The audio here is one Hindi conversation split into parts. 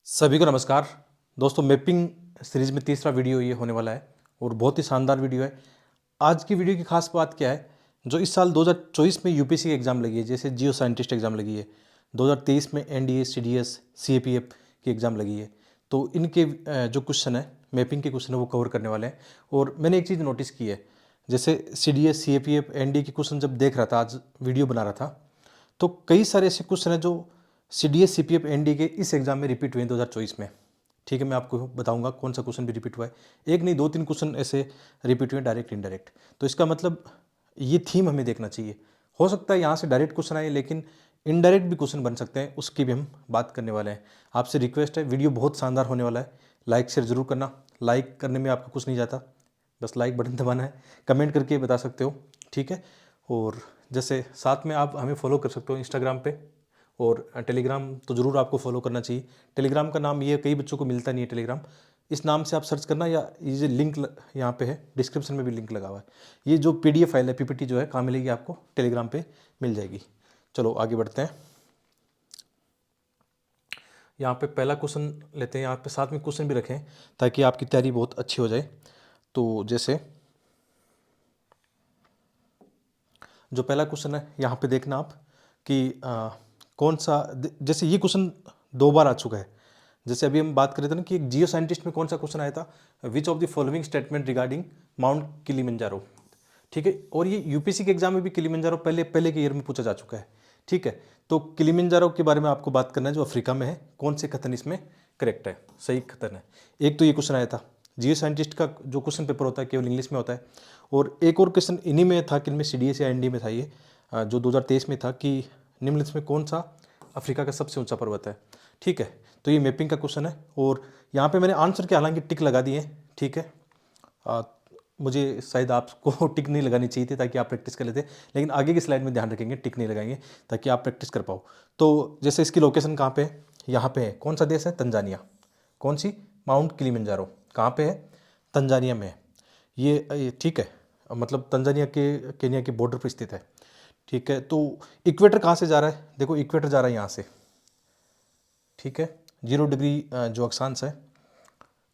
सभी को नमस्कार दोस्तों। मैपिंग सीरीज में तीसरा वीडियो ये होने वाला है और बहुत ही शानदार वीडियो है। आज की वीडियो की खास बात क्या है, जो इस साल 2024 में यूपीएससी की एग्ज़ाम लगी है, जैसे जियो साइंटिस्ट एग्ज़ाम लगी है, 2023 में एनडीए सीडीएस सीएपीएफ की एग्ज़ाम लगी है, तो इनके जो क्वेश्चन है, मैपिंग के क्वेश्चन है, वो कवर करने वाले हैं। और मैंने एक चीज़ नोटिस की है, जैसे सीडीएस सीएपीएफ एनडीए के क्वेश्चन जब देख रहा था, आज वीडियो बना रहा था, तो कई सारे ऐसे क्वेश्चन हैं जो सीडीएस सीपीएफ एनडीए के इस एग्जाम में रिपीट हुए हैं 2024 में। ठीक है, मैं आपको बताऊंगा कौन सा क्वेश्चन भी रिपीट हुआ है। एक नहीं, दो तीन क्वेश्चन ऐसे रिपीट हुए, डायरेक्ट इनडायरेक्ट। तो इसका मतलब ये थीम हमें देखना चाहिए। हो सकता है यहाँ से डायरेक्ट क्वेश्चन आए, लेकिन इनडायरेक्ट भी क्वेश्चन बन सकते हैं, उसकी भी हम बात करने वाले हैं। आपसे रिक्वेस्ट है, वीडियो बहुत शानदार होने वाला है, लाइक शेयर जरूर करना। लाइक करने में आपको कुछ नहीं जाता, बस लाइक बटन दबाना है, कमेंट करके बता सकते हो। ठीक है, और जैसे साथ में आप हमें फॉलो कर सकते हो इंस्टाग्राम पे, और टेलीग्राम तो ज़रूर आपको फॉलो करना चाहिए। टेलीग्राम का नाम ये कई बच्चों को मिलता नहीं है टेलीग्राम, इस नाम से आप सर्च करना, या ये जो लिंक यहाँ पे है डिस्क्रिप्शन में भी लिंक लगा हुआ है। ये जो पीडीएफ फाइल है, पीपीटी जो है, कहाँ मिलेगी आपको? टेलीग्राम पे मिल जाएगी। चलो आगे बढ़ते हैं। यहाँ पे पहला क्वेश्चन लेते हैं, यहाँ पे साथ में क्वेश्चन भी रखें ताकि आपकी तैयारी बहुत अच्छी हो जाए। तो जैसे जो पहला क्वेश्चन है, यहाँ पे देखना आप कि कौन सा, जैसे ये क्वेश्चन 2 बार आ चुका है। जैसे अभी हम बात कर रहे थे ना कि एक जियो साइंटिस्ट में कौन सा क्वेश्चन आया था, विच of the following statement regarding mount Kilimanjaro. ठीक है, और ये यूपीएससी के एग्जाम में भी किलिमंजारो पहले पहले के ईयर में पूछा जा चुका है। ठीक है, तो किलिमंजारो के बारे में आपको बात करना है, जो अफ्रीका में है। कौन से कथन इसमें करेक्ट है, सही कथन है? एक तो ये क्वेश्चन आया था। जियो साइंटिस्ट का जो क्वेश्चन पेपर होता है केवल इंग्लिश में होता है। और एक और क्वेश्चन इन्हीं में था, किनमें, सीडीएस या एनडी में था ये, जो 2023 में था, कि निम्नलिखित में कौन सा अफ्रीका का सबसे ऊंचा पर्वत है। ठीक है, तो ये मैपिंग का क्वेश्चन है, और यहाँ पे मैंने आंसर के हालांकि टिक लगा दिए। ठीक है, मुझे शायद आपको टिक नहीं लगानी चाहिए थी ताकि आप प्रैक्टिस कर लेते, लेकिन आगे की स्लाइड में ध्यान रखेंगे, टिक नहीं लगाएंगे ताकि आप प्रैक्टिस कर पाओ। तो जैसे इसकी लोकेशन कहाँ पे है, यहाँ पे है। कौन सा देश है? तंजानिया। कौन सी? माउंट किलिमंजारो कहाँ पे है? तंजानिया में है ये। ठीक है, मतलब तंजानिया के केनिया के बॉर्डर पर स्थित है। ठीक है, तो इक्वेटर कहाँ से जा रहा है? देखो, इक्वेटर जा रहा है यहाँ से। ठीक है, 0 डिग्री जो अक्षांश है,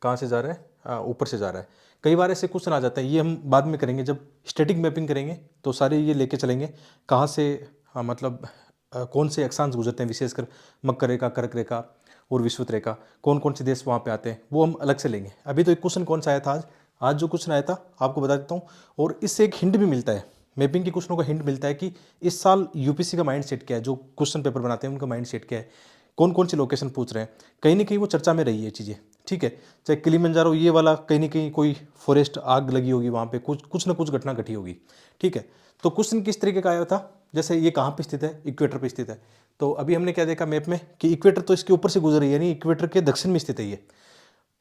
कहाँ से जा रहा है? ऊपर से जा रहा है। कई बार ऐसे क्वेश्चन आ जाता है, ये हम बाद में करेंगे, जब स्टैटिक मैपिंग करेंगे तो सारे ये लेके चलेंगे कहाँ से, मतलब कौन से अक्षांश गुजरते हैं, विशेषकर मकर रेखा, कर्क रेखा और विषुवत रेखा, कौन कौन से देश वहाँ पे आते हैं, वो हम अलग से लेंगे। अभी तो एक क्वेश्चन कौन सा आया था आज जो क्वेश्चन आया था आपको बता देता हूँ, और इससे एक हिंट भी मिलता है, मैपिंग के क्वेश्चनों का हिंट मिलता है कि इस साल यूपीएससी का माइंड सेट क्या है, जो क्वेश्चन पेपर बनाते हैं उनका माइंड सेट क्या है, कौन कौन सी लोकेशन पूछ रहे हैं। कहीं ना कहीं वो चर्चा में रही है चीज़ें। ठीक है, चाहे किलिमंजारो ये वाला, कहीं ना कहीं कोई फॉरेस्ट आग लगी होगी वहाँ पे, कुछ ना कुछ घटना घटी होगी। ठीक है, तो क्वेश्चन किस तरीके का आया था, जैसे ये कहाँ पे स्थित है? इक्वेटर पे स्थित है। तो अभी हमने क्या देखा मैप में कि इक्वेटर तो इसके ऊपर से गुजर रही है, यानी इक्वेटर के दक्षिण में स्थित है ये।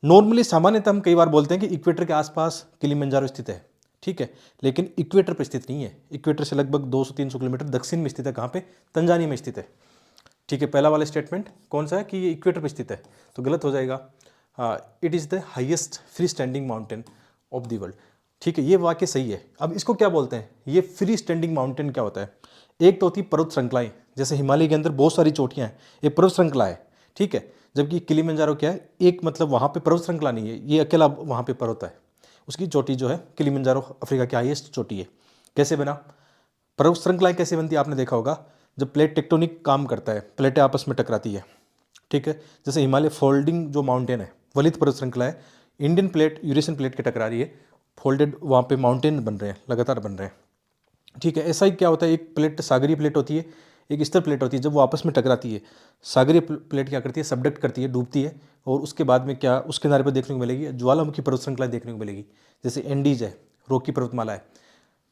नॉर्मली सामान्यतः हम कई बार बोलते हैं कि इक्वेटर के आसपास किलिमंजारो स्थित है। ठीक है, लेकिन इक्वेटर पर स्थित नहीं है, इक्वेटर से लगभग 200-300 किलोमीटर दक्षिण में स्थित है। कहाँ पे? तंजानिया में स्थित है। ठीक है, पहला वाला स्टेटमेंट कौन सा है कि ये इक्वेटर पर स्थित है, तो गलत हो जाएगा। It is the highest free standing mountain of the world. ठीक है, ये वाक्य सही है। अब इसको क्या बोलते हैं, ये फ्री स्टैंडिंग माउंटेन क्या होता है? एक तो होती है पर्वत श्रृंखलाएं, जैसे हिमालय के अंदर बहुत सारी चोटियां हैं, ये पर्वत श्रृंखला है। ठीक है, जबकि किलिमंजारो क्या है, एक मतलब वहाँ पे पर्वत श्रृंखला नहीं है, ये अकेला वहाँ पे पर्वत है। उसकी चोटी जो है किलिमंजारो अफ्रीका की हाईएस्ट चोटी है। कैसे बना? पर्वत श्रृंखलाएं कैसे बनती है आपने देखा होगा, जब प्लेट टेक्टोनिक काम करता है, प्लेटें आपस में टकराती है। ठीक है, जैसे हिमालय फोल्डिंग जो माउंटेन है, वलित पर्वत श्रृंखला है, इंडियन प्लेट यूरेशियन प्लेट के टकरा रही है, फोल्डेड वहाँ पे माउंटेन बन रहे हैं, लगातार बन रहे हैं। ठीक है, ऐसा ही क्या होता है, एक प्लेट सागरीय प्लेट होती है, एक स्तर प्लेट होती है, जब वो आपस में टकराती है, सागरीय प्लेट क्या करती है, सबडक्ट करती है, डूबती है, और उसके बाद में क्या, उस किनारे पर देखने को मिलेगी ज्वालामुखी पर्वत श्रृंखला देखने को मिलेगी, जैसे एंडीज है, रॉकी पर्वतमाला है।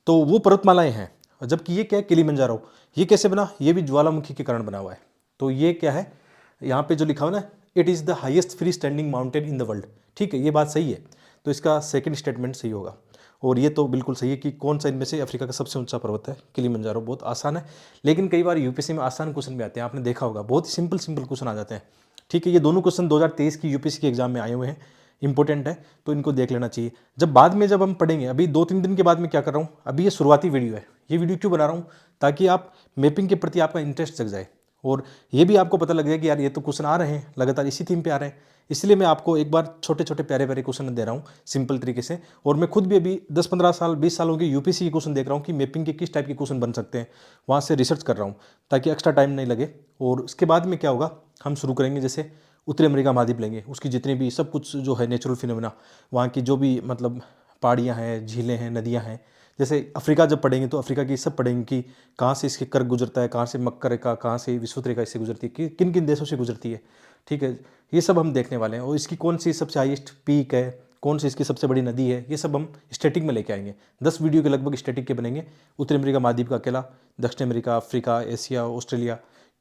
तो वो पर्वतमालाएं हैं, जबकि ये क्या है, किलिमंजारो, ये कैसे बना? ये भी ज्वालामुखी के कारण बना हुआ है। तो ये क्या है, यहाँ पे जो लिखा हुआ ना, it is the highest free standing mountain in the world. ठीक है, ये बात सही है, तो इसका सेकंड स्टेटमेंट सही होगा। और ये तो बिल्कुल सही है कि कौन सा इनमें से अफ्रीका का सबसे ऊंचा पर्वत है, किलिमंजारो। बहुत आसान है, लेकिन कई बार यूपीएससी में आसान क्वेश्चन भी आते हैं, आपने देखा होगा, बहुत ही सिंपल सिंपल क्वेश्चन आ जाते हैं। ठीक है, ये दोनों क्वेश्चन 2023 की यूपीएससी के एग्जाम में आए हुए हैं, इंपॉर्टेंट है, तो इनको देख लेना चाहिए। जब बाद में जब हम पढ़ेंगे, अभी 2-3 दिन के बाद में क्या कर रहा हूँ, अभी ये शुरुआती वीडियो है, ये वीडियो क्यों बना रहा हूँ, ताकि आप मैपिंग के प्रति आपका इंटरेस्ट जग जाए, और ये भी आपको पता लग जाएगा कि यार ये तो क्वेश्चन आ रहे हैं लगातार इसी थीम पे आ रहे हैं, इसलिए मैं आपको एक बार छोटे छोटे प्यारे प्यारे क्वेश्चन दे रहा हूँ सिंपल तरीके से। और मैं खुद भी अभी 10-15 साल 20 सालों के यूपीएससी के क्वेश्चन देख रहा हूँ कि मैपिंग के किस टाइप के क्वेश्चन बन सकते हैं, वहाँ से रिसर्च कर रहा हूँ ताकि एक्स्ट्रा टाइम नहीं लगे। और उसके बाद में क्या होगा, हम शुरू करेंगे जैसे उत्तरी अमेरिका महाद्वीप लेंगे, उसकी जितनी भी सब कुछ जो है नेचुरल फिनोमेना, वहाँ की जो भी मतलब पहाड़ियाँ हैं, झीलें हैं, नदियाँ हैं। जैसे अफ्रीका जब पढ़ेंगे तो अफ्रीका की सब पढ़ेंगे कि कहाँ से इसके कर्क गुजरता है, कहाँ से मक्कर रेखा, कहाँ से विषुवत रेखा इससे गुजरती है, कि किन किन देशों से गुजरती है। ठीक है, ये सब हम देखने वाले हैं। और इसकी कौन सी सबसे हाईएस्ट पीक है, कौन सी इसकी सबसे बड़ी नदी है, ये सब हम स्टैटिक में लेके आएंगे। 10 वीडियो के लगभग स्टैटिक के बनेंगे। उत्तरी अमेरिका महाद्वीप का अकेला, दक्षिण America, Africa, Asia, Australia,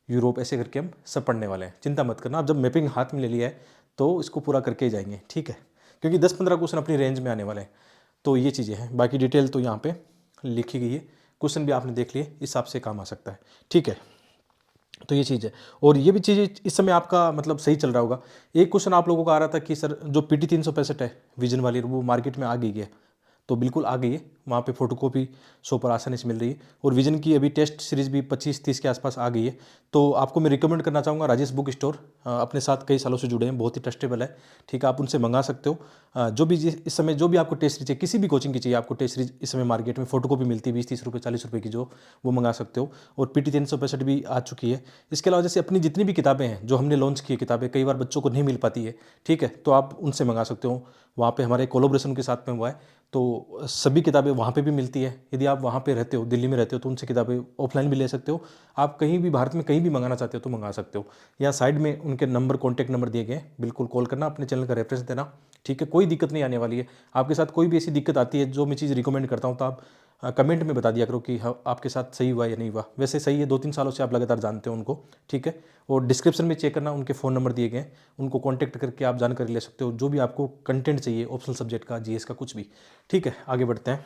Europe, ऐसे करके हम सब पढ़ने वाले हैं। चिंता मत करना, आप जब मैपिंग हाथ में ले लिया है तो इसको पूरा करके ही जाएंगे, ठीक है, क्योंकि 10-15 क्वेश्चन अपनी रेंज में आने वाले हैं। तो ये चीज़ें हैं, बाकी डिटेल तो यहाँ पे लिखी गई है, क्वेश्चन भी आपने देख लिए, इस हिसाब से काम आ सकता है, ठीक है। तो ये चीज़ है। और ये भी चीज़ इस समय आपका मतलब सही चल रहा होगा। एक क्वेश्चन आप लोगों को आ रहा था कि सर जो PT 365 है विजन वाली, वो मार्केट में आ गई है, तो बिल्कुल आ गई है, वहाँ पे फोटोकॉपी 100 पर आसानी से मिल रही है। और विजन की अभी टेस्ट सीरीज भी 25-30 के आसपास आ गई है। तो आपको मैं रिकमेंड करना चाहूँगा राजेश बुक स्टोर, अपने साथ कई सालों से जुड़े हैं, बहुत ही ट्रस्टेबल है, ठीक है, आप उनसे मंगा सकते हो। जो भी इस समय जो भी आपको टेस्ट सीरीज चाहिए, किसी भी कोचिंग की चाहिए आपको टेस्ट सीरीज, इस समय मार्केट में फोटोकॉपी मिलती है 20-30 रुपये 40 रुपये की, जो वो मंगा सकते हो। और PT 365 भी आ चुकी है। इसके अलावा जैसे अपनी जितनी भी किताबें हैं जो हमने लॉन्च की है, किताबें कई बार बच्चों को नहीं मिल पाती है, ठीक है, तो आप उनसे मंगा सकते हो। वहाँ पे हमारे कोलोब्रेशन के साथ में हुआ है, तो सभी किताबें वहाँ पे भी मिलती है। यदि आप वहाँ पे रहते हो, दिल्ली में रहते हो, तो उनसे किताबें ऑफलाइन भी ले सकते हो। आप कहीं भी भारत में कहीं भी मंगाना चाहते हो तो मंगा सकते हो। या साइड में उनके नंबर, कॉन्टैक्ट नंबर दिए गए हैं, बिल्कुल कॉल करना, अपने चैनल का रेफरेंस देना, ठीक है, कोई दिक्कत नहीं आने वाली है। आपके साथ कोई भी ऐसी दिक्कत आती है जो मैं चीज़ रिकमेंड करता हूँ, तो आप कमेंट में बता दिया करो कि हाँ आपके साथ सही हुआ या नहीं हुआ। वैसे सही है, 2-3 सालों से आप लगातार जानते हो उनको, ठीक है। और डिस्क्रिप्शन में चेक करना, उनके फ़ोन नंबर दिए गए हैं, उनको कॉन्टैक्ट करके आप जानकारी ले सकते हो, जो भी आपको कंटेंट चाहिए ऑप्शनल सब्जेक्ट का, GS का, कुछ भी, ठीक है। आगे बढ़ते हैं।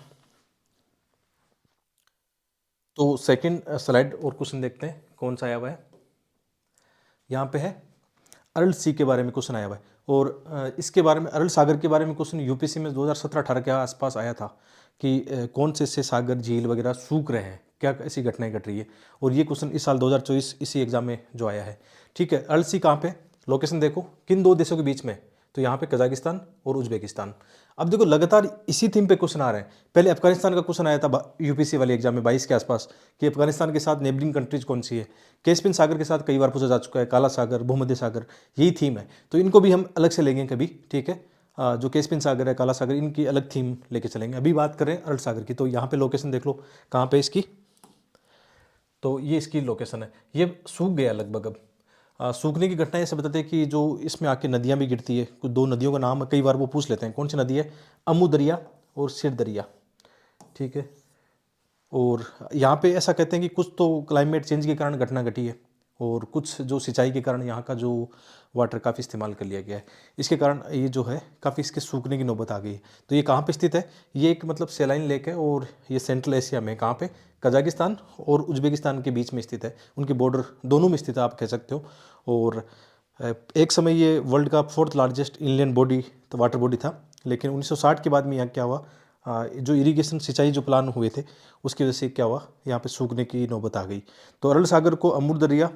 तो सेकंड स्लाइड और क्वेश्चन देखते हैं कौन सा आया हुआ है। यहाँ पे है अरल सी के बारे में क्वेश्चन आया हुआ है। और इसके बारे में, अरल सागर के बारे में क्वेश्चन यूपीएससी में 2017-18 के आसपास आया था कि कौन से सागर, झील वगैरह सूख रहे हैं, क्या ऐसी घटनाएं घट रही है। और ये क्वेश्चन इस साल 2024 इसी एग्जाम में जो आया है, ठीक है। अरल सी कहाँ पे, लोकेशन देखो, किन दो देशों के बीच में, तो यहाँ पे कजाकिस्तान और उज्बेकिस्तान। अब देखो लगातार इसी थीम पे क्वेश्चन आ रहे हैं। पहले अफगानिस्तान का क्वेश्चन आया था यूपीएससी वाले एग्जाम में 22 के आसपास, कि अफगानिस्तान के साथ नेबरिंग कंट्रीज कौन सी है। कैस्पियन सागर के साथ कई बार पूछा जा चुका है, काला सागर, भूमध्य सागर, यही थीम है। तो इनको भी हम अलग से लेंगे कभी, ठीक है। जो कैस्पियन सागर है, काला सागर, इनकी अलग थीम लेके चलेंगे। अभी बात करें अरल सागर की, तो यहाँ पे लोकेशन देख लो कहाँ पे इसकी, तो ये इसकी लोकेशन है। ये सूख गया लगभग अब। सूखने की घटना ऐसे बताते हैं कि जो इसमें आके नदियाँ भी गिरती है, कुछ 2 नदियों का नाम कई बार वो पूछ लेते हैं, कौन सी नदी है, अमू दरिया और सिर दरिया, ठीक है। और यहाँ पे ऐसा कहते हैं कि कुछ तो क्लाइमेट चेंज के कारण घटना घटी है, और कुछ जो सिंचाई के कारण यहाँ का जो वाटर काफ़ी इस्तेमाल कर लिया गया है, इसके कारण ये जो है काफ़ी इसके सूखने की नौबत आ गई है। तो ये कहाँ पे स्थित है, ये एक मतलब सेलाइन लेक है, और ये सेंट्रल एशिया में कहाँ पे, कजाकिस्तान और उज्बेकिस्तान के बीच में स्थित है, उनके बॉर्डर दोनों में स्थित है, आप कह सकते हो। और एक समय ये वर्ल्ड का 4th लार्जेस्ट इनलैंड बॉडी, तो वाटर बॉडी था। लेकिन 1960 के बाद में यहाँ क्या हुआ, जो इरिगेशन सिंचाई जो प्लान हुए थे, उसकी वजह से क्या हुआ, यहाँ पे सूखने की नौबत आ गई। तो अरल सागर को अमूर दरिया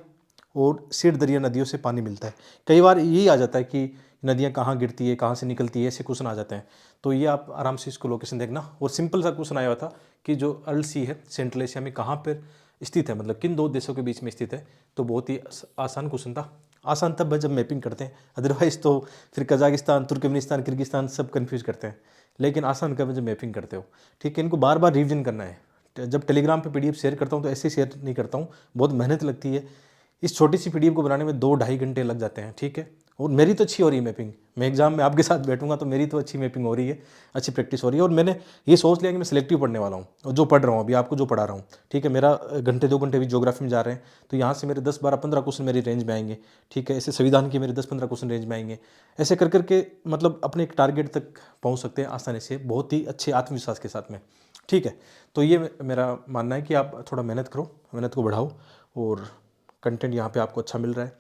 और सिर दरिया नदियों से पानी मिलता है। कई बार यही आ जाता है कि नदियाँ कहाँ गिरती है, कहाँ से निकलती है, ऐसे क्वेश्चन आ जाते हैं। तो ये आप आराम से इसको लोकेशन देखना। और सिंपल सा क्वेश्चन आया हुआ था कि जो अरल सी है सेंट्रल एशिया में कहाँ पर स्थित है, मतलब किन 2 देशों के बीच में स्थित है। तो बहुत ही आसान क्वेश्चन था। आसान तब है जब मैपिंग करते हैं, अदरवाइज तो फिर कजाकिस्तान, तुर्कमेनिस्तान, किर्गिस्तान सब कन्फ्यूज करते हैं। लेकिन आसान कब है जब मैपिंग करते हो, ठीक है। इनको बार बार रिवीजन करना है। जब टेलीग्राम पे PDF शेयर करता हूँ तो ऐसे शेयर नहीं करता हूँ, बहुत मेहनत लगती है। इस छोटी सी PDF को बनाने में 2-2.5 घंटे लग जाते हैं, ठीक है। और मेरी तो अच्छी हो रही है मैपिंग, मैं एग्जाम में आपके साथ बैठूंगा तो मेरी तो अच्छी मैपिंग हो रही है, अच्छी प्रैक्टिस हो रही है। और मैंने ये सोच लिया कि मैं सिलेक्टिव पढ़ने वाला हूँ, और जो पढ़ रहा हूँ अभी आपको जो पढ़ा रहा हूँ, ठीक है। मेरा घंटे 2 घंटे भी ज्योग्राफी में जा रहे हैं, तो यहाँ से मेरे 10-12-15 क्वेश्चन मेरी रेंज में आएंगे, ठीक है। ऐसे संविधान के मेरे 10-15 क्वेश्चन रेंज में आएंगे। ऐसे कर करके मतलब अपने एक टारगेट तक पहुँच सकते हैं आसानी से, बहुत ही अच्छे आत्मविश्वास के साथ में, ठीक है। तो ये मेरा मानना है कि आप थोड़ा मेहनत करो, मेहनत को बढ़ाओ, और कंटेंट यहाँ पे आपको अच्छा मिल रहा है,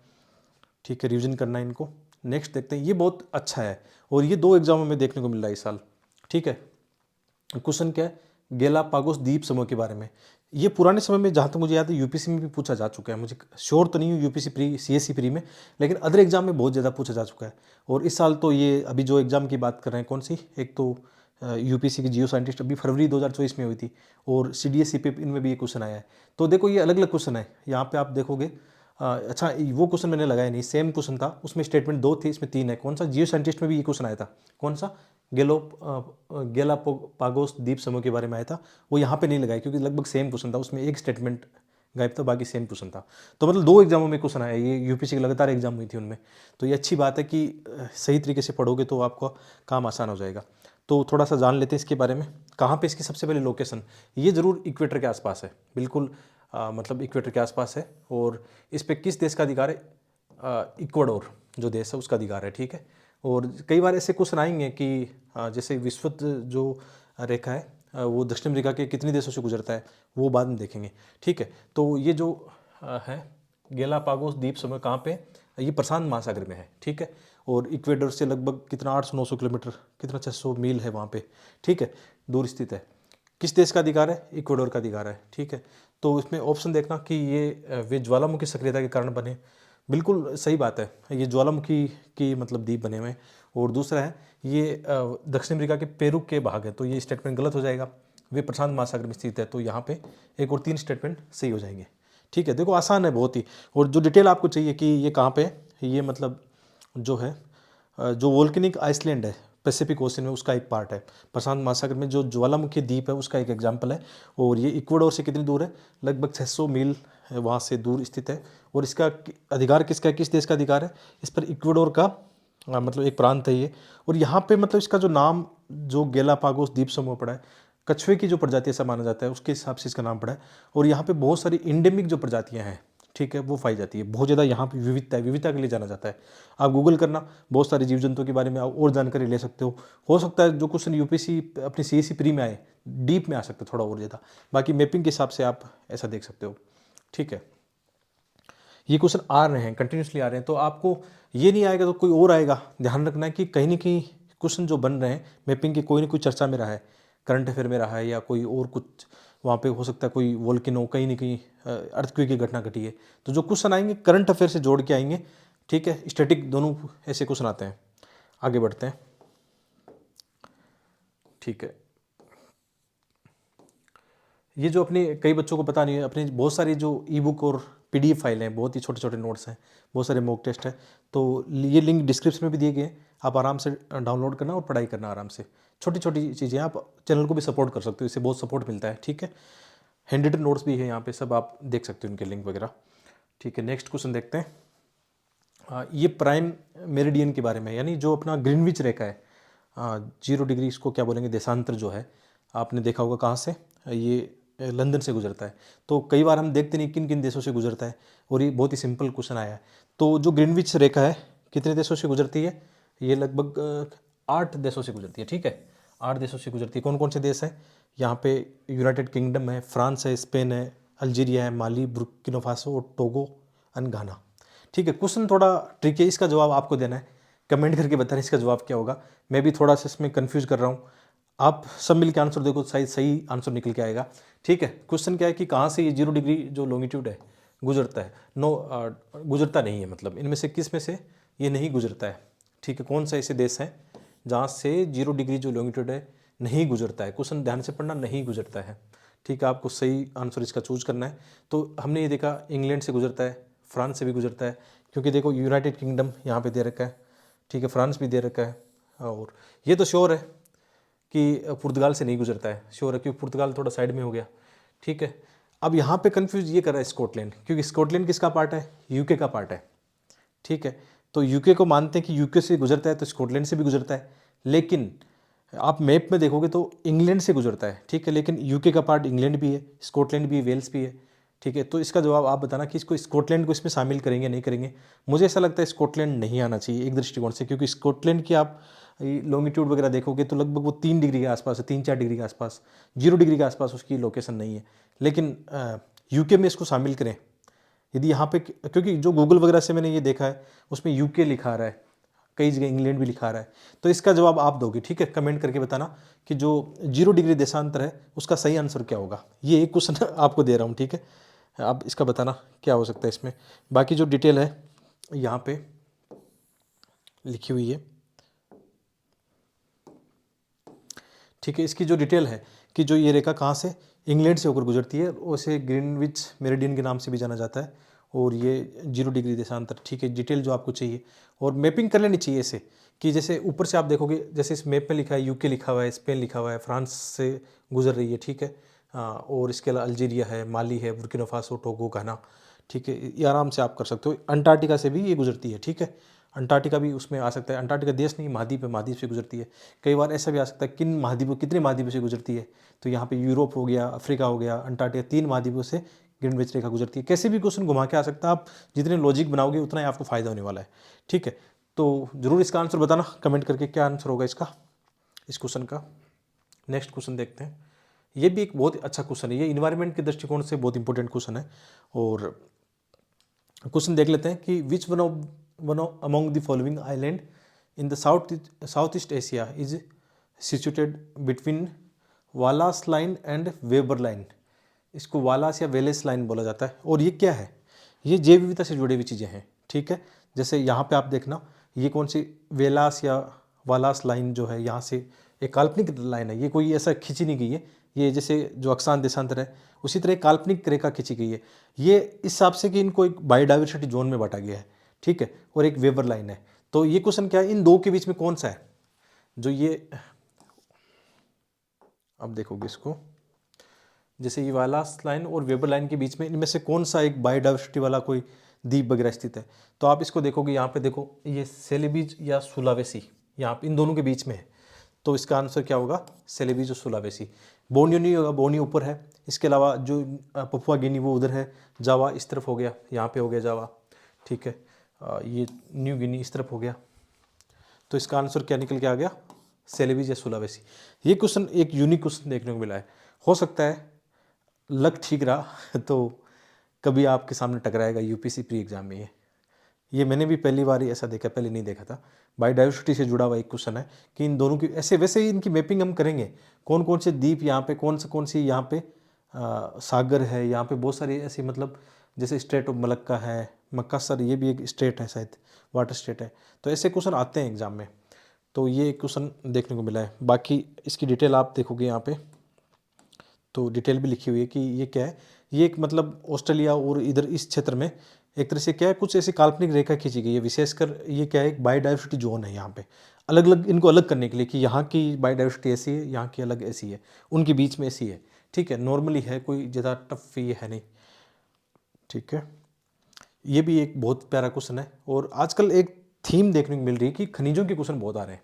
ठीक है। रिवीजन करना है इनको। नेक्स्ट देखते हैं, ये बहुत अच्छा है, और ये 2 एग्जामों में देखने को मिल रहा है इस साल, ठीक है। क्वेश्चन क्या है, गैलापागोस द्वीप समूह के बारे में। ये पुराने समय में जहाँ तक मुझे याद है यूपीसी में भी पूछा जा चुका है, मुझे श्योर तो नहीं हूँ यूपीसी प्री सीएससी प्री में, लेकिन अदर एग्जाम में बहुत ज़्यादा पूछा जा चुका है। और इस साल तो ये अभी जो एग्जाम की बात कर रहे हैं कौन सी, एक तो यूपीसी की जियो साइंटिस्ट अभी फरवरी 2024 में हुई थी, और सीडीएस सीपीएफ इनमें भी ये क्वेश्चन आया है। तो देखो ये अलग अलग क्वेश्चन है, यहाँ पे आप देखोगे अच्छा वो क्वेश्चन मैंने लगाया नहीं, सेम क्वेश्चन था, उसमें स्टेटमेंट 2 थी, इसमें 3 है। कौन सा, जियो साइंटिस्ट में भी ये क्वेश्चन आया था, कौन सा, गैलापागोस द्वीप समूह के बारे में आया था, वो यहाँ पे नहीं लगाया क्योंकि लगभग सेम क्वेश्चन था, उसमें एक स्टेटमेंट गायब था, बाकी सेम क्वेश्चन था। तो मतलब 2 एग्जामों में क्वेश्चन आया, ये यूपीसी की लगातार एग्जाम हुई थी उनमें। तो ये अच्छी बात है कि सही तरीके से पढ़ोगे तो आपका काम आसान हो जाएगा। तो थोड़ा सा जान लेते हैं इसके बारे में। कहाँ पे इसकी सबसे पहले लोकेशन, ये ज़रूर इक्वेटर के आसपास है, बिल्कुल मतलब इक्वेटर के आसपास है। और इस पे किस देश का अधिकार है, इक्वाडोर जो देश है उसका अधिकार है, ठीक है। और कई बार ऐसे क्वेश्चन आएंगे कि जैसे विषुवत जो रेखा है वो दक्षिण अमेरिका के कितने देशों से गुजरता है, वो बाद में देखेंगे, ठीक है। तो ये जो है गैलापागोस द्वीप समूह कहाँ पे, ये प्रशांत महासागर में है, ठीक है। और इक्वेडर से लगभग कितना 800-900 किलोमीटर, कितना 600 मील है वहाँ पे, ठीक है, दूर स्थित है। किस देश का अधिकार है, इक्वेडोर का अधिकार है, ठीक है। तो इसमें ऑप्शन देखना कि ये वे ज्वालामुखी सक्रियता के कारण बने, बिल्कुल सही बात है, ये ज्वालामुखी की मतलब द्वीप बने हुए हैं। और दूसरा है ये दक्षिण अमेरिका के पेरू के भाग है, तो ये स्टेटमेंट गलत हो जाएगा, वे प्रशांत महासागर में स्थित है, तो यहाँ पे 1 और 3 स्टेटमेंट सही हो जाएंगे, ठीक है। देखो आसान है बहुत ही। और जो डिटेल आपको चाहिए कि ये कहाँ पे है, ये मतलब जो है जो वोल्केनिक आइसलैंड है पैसिफिक ओशन में, उसका एक पार्ट है। प्रशांत महासागर में जो ज्वालामुखी द्वीप है उसका एक एग्जाम्पल है। और ये इक्वाडोर से कितनी दूर है, लगभग 600 मील वहाँ से दूर स्थित है। और इसका अधिकार किसका है, किस देश का अधिकार है, इस पर इक्वाडोर का मतलब एक प्रांत है ये। और यहाँ पे मतलब इसका जो नाम, जो गैलापागोस द्वीप समूह पड़ा है, कछुए की जो प्रजाति ऐसा माना जाता है उसके हिसाब से इसका नाम पड़ा है। और यहाँ पे बहुत सारी इंडेमिक जो प्रजातियाँ हैं, ठीक है, वो पाई जाती है। बहुत ज़्यादा यहाँ पे विविधता है, विविधता के लिए जाना जाता है। आप गूगल करना, बहुत सारे जीव जंतुओं के बारे में आप और जानकारी ले सकते हो सकता है जो क्वेश्चन यूपीसी अपनी सीएससी प्री में आए, डीप में आ सकते थोड़ा और ज़्यादा, बाकी मैपिंग के हिसाब से आप ऐसा देख सकते हो, ठीक है। ये क्वेश्चन आ रहे हैं, कंटिन्यूसली आ रहे हैं, तो आपको ये नहीं आएगा तो कोई और आएगा। ध्यान रखना है कि कहीं ना कहीं क्वेश्चन जो बन रहे हैं मैपिंग के, कोई ना कोई चर्चा में रहा है, करंट अफेयर में रहा है, या कोई और कुछ वहाँ पे हो सकता है, कोई वोल्केनो कहीं ना कहीं अर्थक्वेक की घटना घटी है। तो जो क्वेश्चन आएंगे करंट अफेयर से जोड़ के आएंगे, ठीक है, स्टैटिक दोनों ऐसे क्वेश्चन आते हैं। आगे बढ़ते हैं, ठीक है। ये जो अपने कई बच्चों को पता नहीं है, अपने बहुत सारी जो ई बुक और पीडीएफ फाइल हैं, बहुत ही छोटे छोटे नोट्स हैं, बहुत सारे मॉक टेस्ट हैं, तो ये लिंक डिस्क्रिप्शन में भी दिए गए हैं, आप आराम से डाउनलोड करना और पढ़ाई करना आराम से। छोटी छोटी चीज़ें, आप चैनल को भी सपोर्ट कर सकते हो, इससे बहुत सपोर्ट मिलता है, ठीक है। हैंड रिटन नोट्स भी है यहाँ पे, सब आप देख सकते हो उनके लिंक वगैरह, ठीक है। नेक्स्ट क्वेश्चन देखते हैं। ये प्राइम मेरिडियन के बारे में, यानी जो अपना ग्रीनविच रेखा है, 0 डिग्री इसको क्या बोलेंगे, देशांतर जो है, आपने देखा होगा कहाँ से, ये लंदन से गुजरता है। तो कई बार हम देखते नहीं किन किन देशों से गुजरता है, और ये बहुत ही सिंपल क्वेश्चन आया है। तो जो ग्रीनविच रेखा है कितने देशों से गुजरती है, ये लगभग 8 देशों से गुजरती है, ठीक है, 8 देशों से गुजरती है। कौन कौन से देश हैं, यहाँ पे यूनाइटेड किंगडम है, फ्रांस है, स्पेन है, अल्जीरिया है, माली, बुर्किना फासो और टोगो एंड घाना, ठीक है। क्वेश्चन थोड़ा ट्रिकी है, इसका जवाब आपको देना है, कमेंट करके बताना इसका जवाब क्या होगा। मैं भी थोड़ा सा इसमें कंफ्यूज कर रहा हूँ, आप सब मिलकर आंसर देखो, शायद सही आंसर निकल के आएगा, ठीक है। क्वेश्चन क्या है कि कहाँ से ये 0 डिग्री जो लॉन्गिट्यूड है गुजरता है, गुजरता नहीं है, मतलब इनमें से किस में से ये नहीं गुजरता है, ठीक है। कौन सा ऐसे देश है जहाँ से 0 डिग्री जो लॉन्गिट्यूड है नहीं गुजरता है, क्वेश्चन ध्यान से पढ़ना, नहीं गुजरता है, ठीक है। आपको सही आंसर इसका चूज करना है। तो हमने ये देखा इंग्लैंड से गुजरता है, फ्रांस से भी गुजरता है, क्योंकि देखो यूनाइटेड किंगडम यहाँ पे दे रखा है, ठीक है, फ्रांस भी दे रखा है, और ये तो श्योर है कि पुर्तगाल से नहीं गुजरता है, श्योर है, क्योंकि पुर्तगाल थोड़ा साइड में हो गया, ठीक है। अब यहाँ पे कंफ्यूज ये कर रहा है स्कॉटलैंड, क्योंकि स्कॉटलैंड किसका पार्ट है, यूके का पार्ट है, ठीक है। तो यूके को मानते हैं कि यूके से गुजरता है, तो स्कॉटलैंड से भी गुजरता है, लेकिन आप मैप में देखोगे तो इंग्लैंड से गुजरता है, ठीक है, लेकिन यूके का पार्ट इंग्लैंड भी है, स्कॉटलैंड भी है, वेल्स भी है, ठीक है। तो इसका जवाब आप बताना कि इसको स्कॉटलैंड को इसमें शामिल करेंगे नहीं करेंगे। मुझे ऐसा लगता है स्कॉटलैंड नहीं आना चाहिए एक दृष्टिकोण से, क्योंकि स्कॉटलैंड की आप लॉन्गिट्यूड वगैरह देखोगे तो लगभग वो 3 डिग्री के आसपास है, 3-4 डिग्री के आसपास, 0 डिग्री के आसपास उसकी लोकेशन नहीं है। लेकिन यूके में इसको शामिल करें यदि यहाँ पे, क्योंकि जो गूगल वगैरह से मैंने ये देखा है उसमें यूके लिखा आ रहा है, कई जगह इंग्लैंड भी लिखा रहा है। तो इसका जवाब आप दोगे, ठीक है, कमेंट करके बताना कि जो 0 डिग्री देशांतर है उसका सही आंसर क्या होगा। ये एक क्वेश्चन आपको दे रहा हूँ, ठीक है, आप इसका बताना क्या हो सकता है इसमें। बाकी जो डिटेल है यहाँ पे लिखी हुई है, ठीक है। इसकी जो डिटेल है कि जो ये रेखा कहाँ से, इंग्लैंड से होकर गुजरती है, उसे ग्रीनविच मेरिडियन के नाम से भी जाना जाता है, और ये 0 डिग्री देशांतर, ठीक है, डिटेल जो आपको चाहिए। और मैपिंग कर लेनी चाहिए ऐसे कि जैसे ऊपर से आप देखोगे, जैसे इस मैप में लिखा है यूके लिखा हुआ है, स्पेन लिखा हुआ है, फ्रांस से गुजर रही है, ठीक है, और इसके अलावा अल्जीरिया है, माली है, बुर्किना फासो, टोगो, घाना, ठीक है, ये आराम से आप कर सकते हो। अंटार्कटिका से भी ये गुजरती है, ठीक है, अंटार्कटिका भी उसमें आ सकता है। अंटार्कटिका देश नहीं, महाद्वीप है, महाद्वीप से गुजरती है। कई बार ऐसा भी आ सकता है किन महाद्वीपों, कितने महाद्वीपों से गुजरती है, तो यहाँ पे यूरोप हो गया, अफ्रीका हो गया, अंटार्कटिका, 3 महाद्वीपों से ग्रीनविच रेखा गुजरती है। कैसे भी क्वेश्चन घुमा के आ सकता है, आप जितने लॉजिक बनाओगे उतना ही आपको फायदा होने वाला है, ठीक है। तो जरूर इसका आंसर बताना कमेंट करके, क्या आंसर होगा इसका, इस क्वेश्चन का। नेक्स्ट क्वेश्चन देखते हैं। ये भी एक बहुत अच्छा क्वेश्चन है, ये इन्वायरमेंट के दृष्टिकोण से बहुत इंपॉर्टेंट क्वेश्चन है। और क्वेश्चन देख लेते हैं कि which one among the following island in the south east Asia is situated between Wallace line and Weber line. इसको वालास या वेलेस लाइन बोला जाता है। और ये क्या है, ये जैव विविधता से जुड़ी हुई चीज़ें हैं, ठीक है। जैसे यहाँ पे आप देखना, ये कौन सी वेलास या वालास लाइन जो है, यहाँ से एक काल्पनिक लाइन है, ये कोई ऐसा खींची नहीं गई है। ये जैसे जो अक्षांश देशांतर है उसी तरह एक काल्पनिक रेखा खींची गई है। ये इस हिसाब से कि इनको एक बायोडाइवर्सिटी जोन में बांटा गया है, ठीक है, और एक वेबर लाइन है। तो ये क्वेश्चन क्या है, इन दो के बीच में कौन सा है जो ये, अब देखोगे इसको, जैसे ये वालास लाइन और वेबर लाइन के बीच में इनमें से कौन सा एक बायोडाइवर्सिटी वाला कोई द्वीप वगैरह स्थित है। तो आप इसको देखोगे, यहाँ पे देखो, ये सेलेबीज या सुलावेसी यहाँ पे इन दोनों के बीच में है। तो इसका आंसर क्या होगा, सेलेबीज और सुलावेसी। बोर्नियो नहीं होगा, बोर्नियो ऊपर है। इसके अलावा जो पपुआ गिनी वो उधर है, जावा इस तरफ हो गया, यहाँ पे हो गया जावा, ठीक है, ये न्यू गिनी इस तरफ हो गया। तो इसका आंसर क्या निकल के आ गया, सेलेबीज या सुलावेसी। ये क्वेश्चन एक यूनिक क्वेश्चन देखने को मिला है। हो सकता है लक ठीक रहा तो कभी आपके सामने टकराएगा यूपीसी प्री एग्जाम में। ये मैंने भी पहली बार ही ऐसा देखा, पहले नहीं देखा था। बायोडाइवर्सिटी से जुड़ा हुआ एक क्वेश्चन है कि इन दोनों की ऐसे वैसे ही इनकी मैपिंग हम करेंगे, कौन कौन से द्वीप यहाँ पे, कौन सी यहाँ पे सागर है, यहाँ पे बहुत सारी ऐसी, मतलब जैसे स्टेट ऑफ मलक्का है, मक्कासर, ये भी एक स्टेट है शायद, वाटर स्टेट है। तो ऐसे क्वेश्चन आते हैं एग्जाम में। तो ये क्वेश्चन देखने को मिला है। बाकी इसकी डिटेल आप देखोगे यहाँ पे, तो डिटेल भी लिखी हुई है कि ये क्या है। ये एक मतलब ऑस्ट्रेलिया और इधर इस क्षेत्र में एक तरह से क्या है, कुछ ऐसी काल्पनिक रेखा खींची गई है। विशेषकर ये क्या है, एक बायोडाइवर्सिटी जोन है यहाँ पे, अलग अलग इनको अलग करने के लिए कि यहाँ की बायोडाइवर्सिटी ऐसी है, यहाँ की अलग ऐसी है, उनके बीच में ऐसी है, ठीक है। नॉर्मली है, कोई ज़्यादा टफ ये है नहीं, ठीक है। ये भी एक बहुत प्यारा क्वेश्चन है। और आजकल एक थीम देखने को मिल रही है कि खनिजों के क्वेश्चन बहुत आ रहे हैं,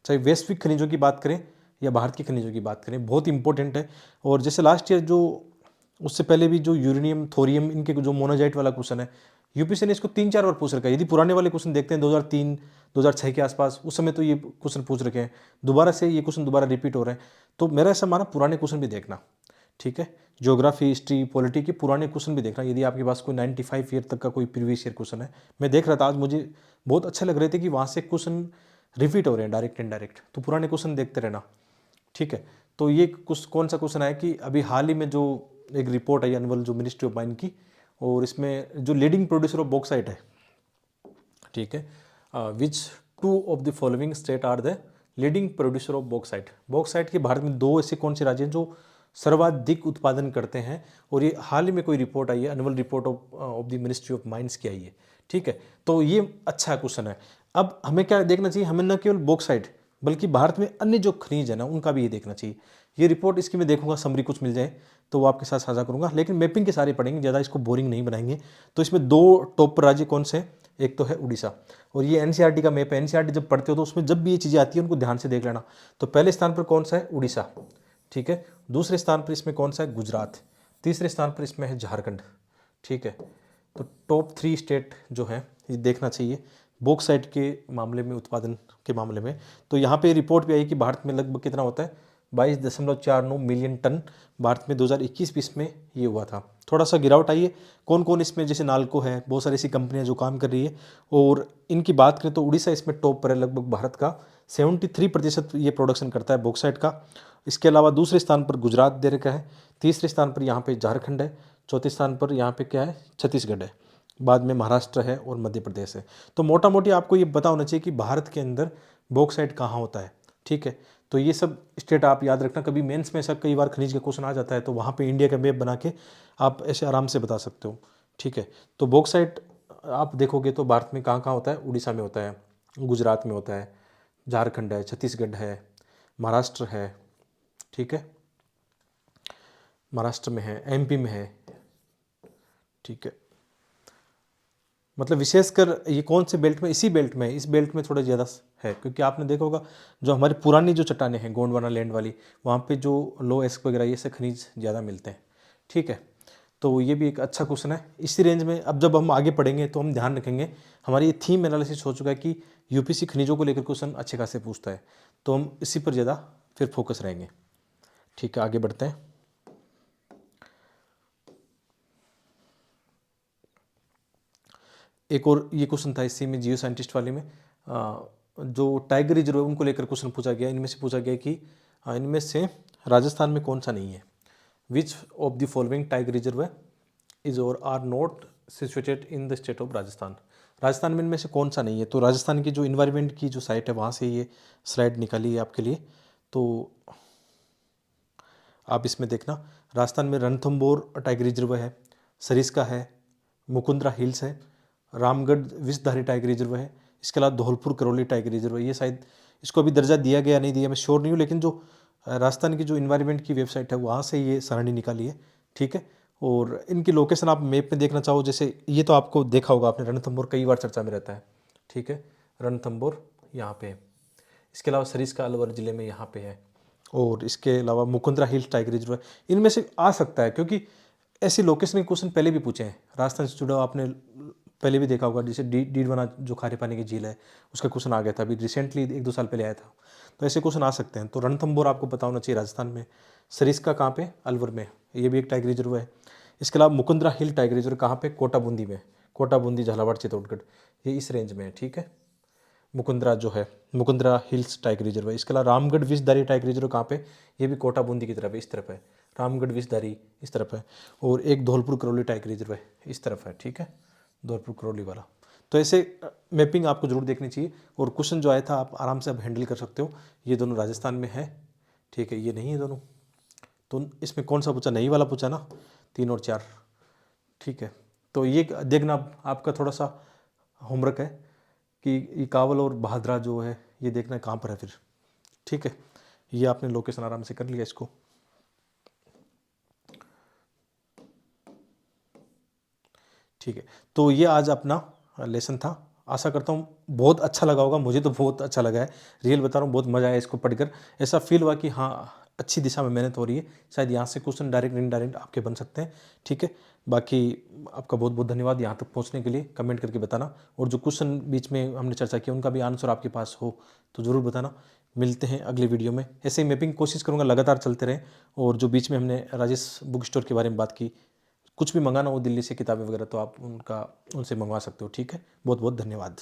चाहे वैश्विक खनिजों की बात करें या भारत की खनिजों की बात करें, बहुत इंपॉर्टेंट है। और जैसे लास्ट ईयर जो, उससे पहले भी जो यूरेनियम, थोरियम, इनके जो मोनाजाइट वाला क्वेश्चन है, यूपीएससी ने इसको 3-4 बार पूछ रखा है। यदि पुराने वाले क्वेश्चन देखते हैं 2003 2006 के आसपास, उस समय तो ये क्वेश्चन पूछ रखे हैं, दोबारा से ये क्वेश्चन दोबारा रिपीट हो रहे हैं। तो मेरा ऐसा माना, पुराने क्वेश्चन भी देखना, ठीक है। ज्योग्राफी, हिस्ट्री, पॉलिटी के पुराने क्वेश्चन भी देखना। यदि आपके पास कोई 95 ईयर तक का कोई प्रीवियस ईयर क्वेश्चन है, मैं देख रहा था आज, मुझे बहुत अच्छे लग रहे थे कि वहाँ से क्वेश्चन रिपीट हो रहे हैं डायरेक्ट इनडायरेक्ट, तो पुराने क्वेश्चन देखते रहना, ठीक है। तो ये कौन सा क्वेश्चन है कि अभी हाल ही में जो एक रिपोर्ट आई एनुअल जो मिनिस्ट्री ऑफ माइन की, और इसमें जो लीडिंग प्रोड्यूसर ऑफ बॉक्साइट है, ठीक है, which 2 of the following state are the leading producer of bauxite. Bauxite के भारत में 2 ऐसे कौन से राज्य हैं जो सर्वाधिक उत्पादन करते हैं, और ये हाल ही में कोई रिपोर्ट आई है, annual report of the ministry of mines की आई है, ठीक है। तो ये अच्छा क्वेश्चन है। अब हमें क्या देखना चाहिए, हमें न केवल बॉक्साइट बल्कि भारत में अन्य जो खनिज है ना, उनका भी ये देखना चाहिए। ये रिपोर्ट इसकी मैं देखूंगा, समरी कुछ मिल जाए तो वो आपके साथ साझा करूंगा, लेकिन मैपिंग के सारे पढ़ेंगे, ज़्यादा इसको बोरिंग नहीं बनाएंगे। तो इसमें 2 टॉप राज्य कौन से, एक तो है उड़ीसा, और ये एनसीईआरटी का मैप है। एनसीईआरटी जब पढ़ते हो तो उसमें जब भी ये चीज़ें आती है उनको ध्यान से देख लेना। तो पहले स्थान पर कौन सा है, उड़ीसा, ठीक है। दूसरे स्थान पर इसमें कौन सा है, गुजरात। तीसरे स्थान पर इसमें है झारखंड, ठीक है। तो टॉप 3 स्टेट जो है ये देखना चाहिए बॉक्साइट के मामले में, उत्पादन के मामले में। तो यहाँ पे रिपोर्ट भी आई कि भारत में लगभग कितना होता है, 22.49 मिलियन टन भारत में 2021-20 में ये हुआ था। थोड़ा सा गिरावट आई है। कौन कौन इसमें, जैसे नाल्को है, बहुत सारी ऐसी कंपनियां जो काम कर रही है, और इनकी बात करें तो उड़ीसा इसमें टॉप पर है, लगभग भारत का 73% ये प्रोडक्शन करता है बॉक्साइट का। इसके अलावा दूसरे स्थान पर गुजरात दे रखा है, तीसरे स्थान पर यहाँ पे झारखंड है, चौथे स्थान पर यहाँ पे क्या है, छत्तीसगढ़ है, बाद में महाराष्ट्र है और मध्य प्रदेश है। तो मोटा मोटी आपको ये पता होना चाहिए कि भारत के अंदर बॉक्साइट कहाँ होता है, ठीक है। तो ये सब स्टेट आप याद रखना, कभी मेंस में ऐसा कई बार खनिज का क्वेश्चन आ जाता है तो वहाँ पे इंडिया का मैप बना के आप ऐसे आराम से बता सकते हो, ठीक है। तो बॉक्साइट आप देखोगे तो भारत में कहाँ कहाँ होता है, उड़ीसा में होता है, गुजरात में होता है, झारखंड है, छत्तीसगढ़ है, महाराष्ट्र है, ठीक है, महाराष्ट्र में है, एमपी में है, ठीक है। मतलब विशेषकर ये कौन से बेल्ट में, इसी बेल्ट में, इस बेल्ट में थोड़ा ज़्यादा है, क्योंकि आपने देखा होगा जो हमारी पुरानी जो चट्टानें हैं गोंडवाना लैंड वाली, वहाँ पे जो लो एस्क वगैरह ये से खनिज ज़्यादा मिलते हैं, ठीक है। तो ये भी एक अच्छा क्वेश्चन है इसी रेंज में। अब जब हम आगे पढ़ेंगे तो हम ध्यान रखेंगे, हमारी ये थीम एनालिसिस हो चुका है कि यूपीसी खनिजों को लेकर क्वेश्चन अच्छे खासे पूछता है, तो हम इसी पर ज़्यादा फिर फोकस रहेंगे, ठीक है। आगे बढ़ते हैं। एक और ये क्वेश्चन था इसी में, जियो साइंटिस्ट वाले में, जो टाइगर रिजर्व है उनको लेकर क्वेश्चन पूछा गया। इनमें से पूछा गया कि इनमें से राजस्थान में कौन सा नहीं है, which of the following tiger reserve is or are not situated in the state of Rajasthan. Rajasthan में इनमें से कौन सा नहीं है। तो राजस्थान की जो इन्वायरमेंट की जो साइट है वहाँ से ये स्लाइड निकाली है आपके लिए। तो आप इसमें देखना, राजस्थान में रणथंभौर टाइगर रिजर्व है, सरिस्का है, मुकुंदरा हिल्स है, रामगढ़ विषधारी टाइगर रिजर्व है, इसके अलावा धौलपुर करौली टाइगर रिजर्व है। ये शायद इसको अभी दर्जा दिया गया नहीं दिया, मैं श्योर नहीं हूँ, लेकिन जो राजस्थान की जो इन्वायरमेंट की वेबसाइट है वहाँ से ये सरणी निकाली है, ठीक है। और इनकी लोकेशन आप मैप में देखना चाहो, जैसे ये तो आपको देखा होगा आपने, रणथंभौर कई बार चर्चा में रहता है, ठीक है। रणथंभौर यहाँ पे है, इसके अलावा सरिस्का अलवर ज़िले में यहाँ पे है, और इसके अलावा मुकुंदरा हिल्स टाइगर रिजर्व है। इनमें से आ सकता है, क्योंकि ऐसी लोकेशन के क्वेश्चन पहले भी पूछे हैं राजस्थान से जुड़ा, आपने पहले भी देखा होगा, जैसे डीडवाना जो खारे पानी की झील है उसका क्वेश्चन आ गया था अभी रिसेंटली, 1-2 साल पहले आया था। तो ऐसे क्वेश्चन आ सकते हैं। तो रणथंभौर आपको पता होना चाहिए राजस्थान में, सरिस्का कहाँ पे, अलवर में, ये भी एक टाइगर रिजर्व है। इसके अलावा मुकुंदरा हिल टाइगर रिजर्व कहाँ पे, कोटा बूंदी में, कोटा बूंदी झालावाड़ चित्तौड़गढ़, ये इस रेंज में है, ठीक है। मुकुंदरा जो है, मुकुंदरा हिल्स टाइगर रिजर्व है। इसके अलावा रामगढ़ विषधारी टाइगर रिजर्व कहाँ पे, ये भी कोटा बूंदी की तरफ है, इस तरफ है, रामगढ़ विषधारी इस तरफ है। और एक धौलपुर करौली टाइगर रिजर्व है, इस तरफ है, ठीक है, धौलपुर करौली वाला। तो ऐसे मैपिंग आपको जरूर देखनी चाहिए। और क्वेश्चन जो आया था आप आराम से आप हैंडल कर सकते हो। ये दोनों राजस्थान में है, ठीक है, ये नहीं है दोनों। तो इसमें कौन सा पूछा, नहीं वाला पूछा ना, 3 और 4, ठीक है। तो ये देखना आपका थोड़ा सा होमवर्क है कि ये कावल और बहादरा जो है ये देखना है कहाँ पर है फिर, ठीक है। ये आपने लोकेशन आराम से कर लिया इसको, ठीक है। तो ये आज अपना लेसन था। आशा करता हूँ बहुत अच्छा लगा होगा, मुझे तो बहुत अच्छा लगा है, रियल बता रहा हूँ, बहुत मज़ा आया इसको पढ़कर। ऐसा फील हुआ कि हाँ अच्छी दिशा में मेहनत हो रही है, शायद यहाँ से क्वेश्चन डायरेक्ट इनडायरेक्ट आपके बन सकते हैं, ठीक है। बाकी आपका बहुत बहुत धन्यवाद यहाँ तक पहुँचने के लिए, कमेंट करके बताना। और जो क्वेश्चन बीच में हमने चर्चा की उनका भी आंसर आपके पास हो तो ज़रूर बताना। मिलते हैं अगले वीडियो में, ऐसे ही मैपिंग कोशिश करूँगा लगातार चलते रहें। और जो बीच में हमने राजेश बुक स्टोर के बारे में बात की, कुछ भी मंगाना हो दिल्ली से किताबें वगैरह तो आप उनसे मंगवा सकते हो, ठीक है। बहुत बहुत धन्यवाद।